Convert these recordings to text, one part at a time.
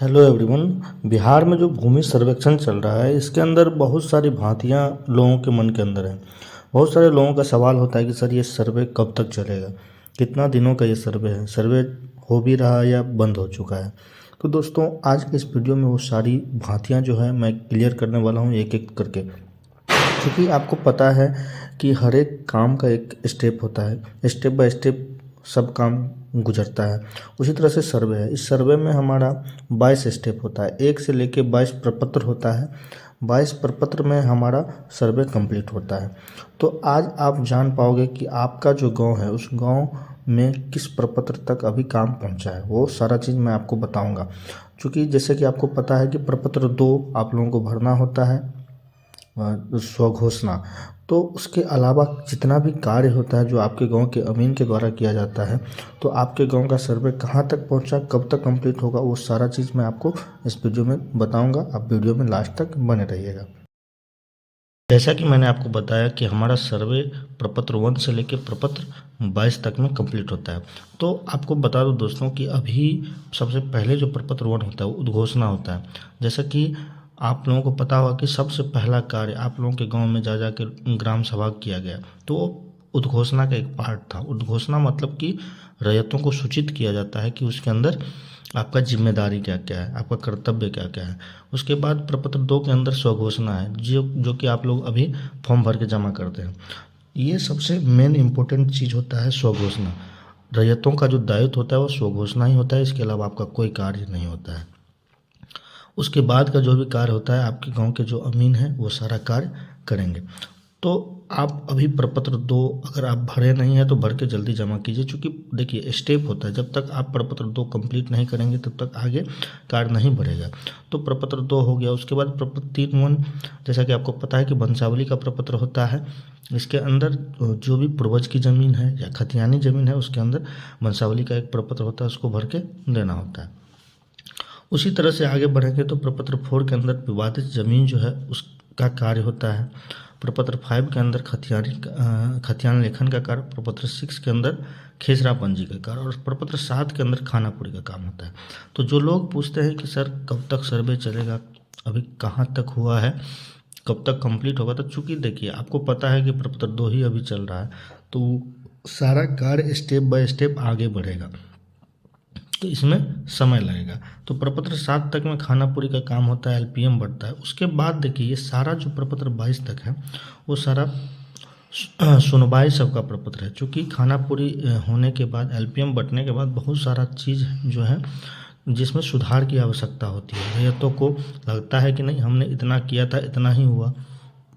Hello everyone. Bihar में जो भूमि सर्वेक्षण चल रहा है इसके अंदर बहुत सारी भांतियाँ लोगों के मन के अंदर हैं। बहुत सारे लोगों का सवाल होता है कि सर ये सर्वे कब तक चलेगा, कितना दिनों का ये सर्वे है, सर्वे हो भी रहा है या बंद हो चुका है। तो दोस्तों आज के इस वीडियो में वो सारी भांतियाँ जो है मैं क्लियर करने वाला हूँ एक एक करके, क्योंकि आपको पता है कि हर एक काम का एक स्टेप होता है, स्टेप बाय स्टेप सब काम गुजरता है। उसी तरह से सर्वे है। इस सर्वे में हमारा 22 स्टेप होता है, 1 से लेके 22 प्रपत्र होता है। 22 प्रपत्र में हमारा सर्वे कंप्लीट होता है। तो आज आप जान पाओगे कि आपका जो गांव है उस गांव में किस प्रपत्र तक अभी काम पहुंचा है, वो सारा चीज़ मैं आपको बताऊंगा। क्योंकि जैसे कि आपको पता है कि प्रपत्र 2 आप लोगों को भरना होता है, स्वघोषणा। तो उसके अलावा जितना भी कार्य होता है जो आपके गांव के अमीन के द्वारा किया जाता है, तो आपके गांव का सर्वे कहां तक पहुंचा, कब तक कंप्लीट होगा, वो सारा चीज़ मैं आपको इस वीडियो में बताऊंगा। आप वीडियो में लास्ट तक बने रहिएगा। जैसा कि मैंने आपको बताया कि हमारा सर्वे प्रपत्र 1 से लेकर प्रपत्र 22 तक में कंप्लीट होता है। तो आपको बता दूं दोस्तों कि अभी सबसे पहले जो प्रपत्र 1 होता है वो उद्घोषणा होता है। जैसा कि आप लोगों को पता होगा कि सबसे पहला कार्य आप लोगों के गांव में जा के ग्राम सभा किया गया, तो उद्घोषणा का एक पार्ट था। उद्घोषणा मतलब कि रैयतों को सूचित किया जाता है कि उसके अंदर आपका जिम्मेदारी क्या क्या है, आपका कर्तव्य क्या क्या है। उसके बाद प्रपत्र 2 के अंदर स्वघोषणा है, जो कि आप लोग अभी फॉर्म भर के जमा करते हैं। ये सबसे मेन इम्पोर्टेंट चीज़ होता है स्वघोषणा। रैयतों का जो दायित्व होता है वो स्वघोषणा ही होता है, इसके अलावा आपका कोई कार्य नहीं होता है। उसके बाद का जो भी कार्य होता है आपके गांव के जो अमीन हैं वो सारा कार्य करेंगे। तो आप अभी प्रपत्र 2 अगर आप भरे नहीं हैं तो भर के जल्दी जमा कीजिए, क्योंकि देखिए स्टेप होता है, जब तक आप प्रपत्र 2 कंप्लीट नहीं करेंगे तब तक आगे कार्य नहीं बढ़ेगा। तो प्रपत्र 2 हो गया। उसके बाद प्रपत्र 3 जैसा कि आपको पता है कि वंशावली का प्रपत्र होता है। इसके अंदर जो भी पूर्वज की ज़मीन है या खतियानी ज़मीन है उसके अंदर वंशावली का एक प्रपत्र होता है, उसको भर के देना होता है। उसी तरह से आगे बढ़ेंगे तो प्रपत्र 4 के अंदर विवादित ज़मीन जो है उसका कार्य होता है। प्रपत्र 5 के अंदर खतियान लेखन का कार्य, प्रपत्र 6 के अंदर खेसरा पंजी का कार्य, और प्रपत्र 7 के अंदर खानापुरी का काम होता है। तो जो लोग पूछते हैं कि सर कब तक सर्वे चलेगा, अभी कहाँ तक हुआ है, कब तक कंप्लीट होगा, तो चूँकि देखिए आपको पता है कि प्रपत्र 2 ही अभी चल रहा है, तो सारा कार्य स्टेप बाय स्टेप आगे बढ़ेगा, तो इसमें समय लगेगा। तो प्रपत्र 7 तक में खानापुरी का काम होता है, एलपीएम बढ़ता है। उसके बाद देखिए ये सारा जो प्रपत्र 22 तक है वो सारा सुनवाई सबका प्रपत्र है। चूँकि खानापुरी होने के बाद, एलपीएम बढ़ने के बाद बहुत सारा चीज़ जो है जिसमें सुधार की आवश्यकता होती है। रैयतों को लगता है कि नहीं हमने इतना किया था, इतना ही हुआ,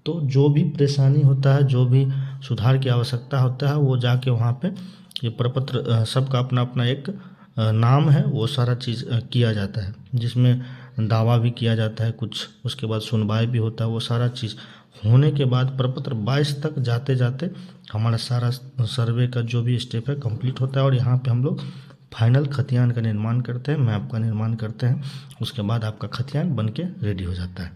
तो जो भी परेशानी होता है, जो भी सुधार की आवश्यकता होता है, वो जाके वहाँ पे ये प्रपत्र सबका अपना अपना एक नाम है, वो सारा चीज़ किया जाता है, जिसमें दावा भी किया जाता है कुछ, उसके बाद सुनवाई भी होता है। वो सारा चीज़ होने के बाद प्रपत्र 22 तक जाते जाते हमारा सारा सर्वे का जो भी स्टेप है कंप्लीट होता है, और यहाँ पे हम लोग फाइनल खतियान का निर्माण करते हैं, मैप का निर्माण करते हैं। उसके बाद आपका खतियान बन के रेडी हो जाता है।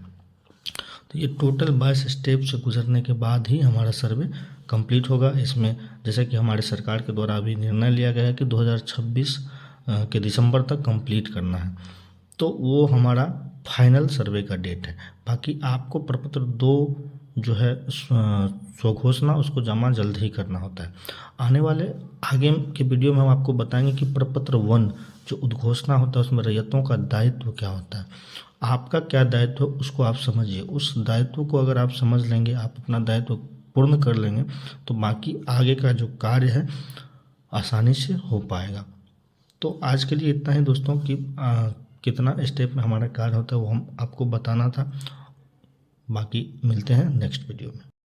तो ये टोटल 22 स्टेप से गुजरने के बाद ही हमारा सर्वे कंप्लीट होगा। इसमें जैसे कि हमारे सरकार के द्वारा अभी निर्णय लिया गया है कि 2026 के दिसंबर तक कंप्लीट करना है, तो वो हमारा फाइनल सर्वे का डेट है। बाकी आपको प्रपत्र 2 जो है स्वघोषणा उसको जमा जल्द ही करना होता है। आने वाले आगे के वीडियो में हम आपको बताएंगे कि प्रपत्र 1 जो उद्घोषणा होता है उसमें रैयतों का दायित्व क्या होता है, आपका क्या दायित्व है उसको आप समझिए। उस दायित्व को अगर आप समझ लेंगे, आप अपना दायित्व पूर्ण कर लेंगे, तो बाकी आगे का जो कार्य है आसानी से हो पाएगा। तो आज के लिए इतना ही दोस्तों कि कितना स्टेप में हमारा कार्य होता है वो हम आपको बताना था। बाकी मिलते हैं नेक्स्ट वीडियो में।